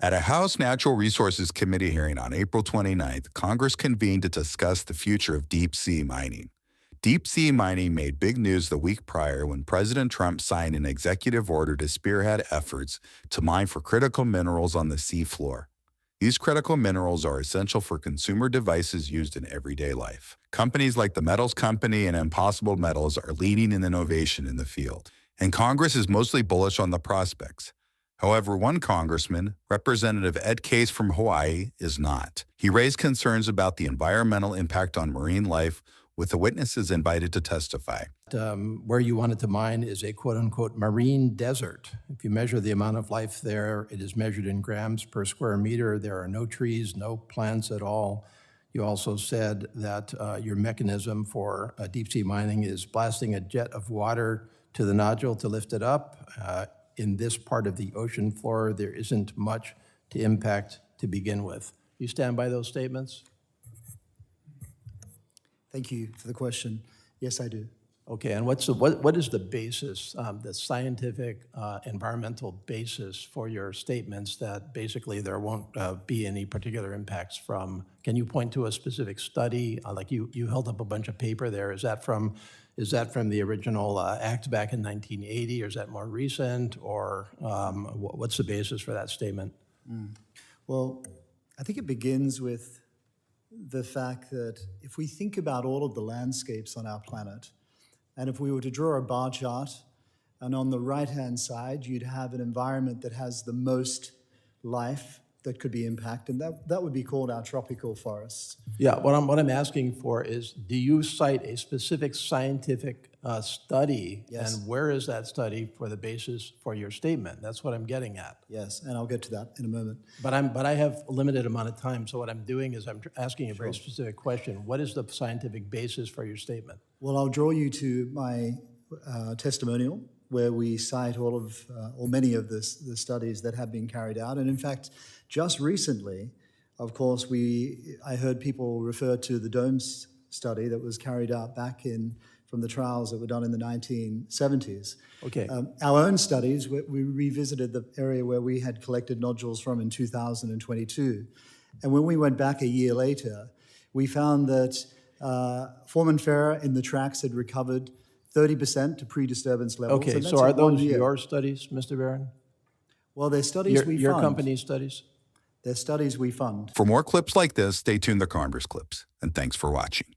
At a House Natural Resources Committee hearing on April 29th, Congress convened to discuss the future of deep-sea mining. Deep-sea mining made big news the week prior when President Trump signed an executive order to spearhead efforts to mine for critical minerals on the seafloor. These critical minerals are essential for consumer devices used in everyday life. Companies like the Metals Company and Impossible Metals are leading in innovation in the field, and Congress is mostly bullish on the prospects. However, one congressman, Representative Ed Case from Hawaii, is not. He raised concerns about the environmental impact on marine life, with the witnesses invited to testify. Where you wanted to mine is a quote-unquote marine desert. If you measure the amount of life there, it is measured in grams per square meter. There are no trees, no plants at all. You also said that your mechanism for deep-sea mining is blasting a jet of water to the nodule to lift it up. In this part of the ocean floor, there isn't much to impact to begin with. You stand by those statements? Thank you for the question. Yes, I do. Okay, and what is the basis, the scientific, environmental basis for your statements that basically there won't be any particular impacts from? Can you point to a specific study? Like you held up a bunch of paper there. Is that from the original act back in 1980, or is that more recent, or what's the basis for that statement? Well, I think it begins with the fact that if we think about all of the landscapes on our planet, and if we were to draw a bar chart, and on the right-hand side, you'd have an environment that has the most life that could be impacted, and that would be called our tropical forests. Yeah, what I'm asking for is, do you cite a specific scientific study? Yes. And where is that study for the basis for your statement? That's what I'm getting at. Yes, and I'll get to that in a moment. But I have a limited amount of time, so what I'm doing is I'm asking a very specific question. What is the scientific basis for your statement? Well, I'll draw you to my testimonial, where we cite all of, or many of the studies that have been carried out. And in fact, just recently, of course, I heard people refer to the DOMES study that was carried out back from the trials that were done in the 1970s. Okay. Our own studies, we revisited the area where we had collected nodules from in 2022. And when we went back a year later, we found that Foraminifera in the tracks had recovered 30% to pre-disturbance levels. Okay, so are those your studies, Mr. Barron? Well, they're studies we fund. Your company's studies? They're studies we fund. For more clips like this, stay tuned to Congress Clips, and thanks for watching.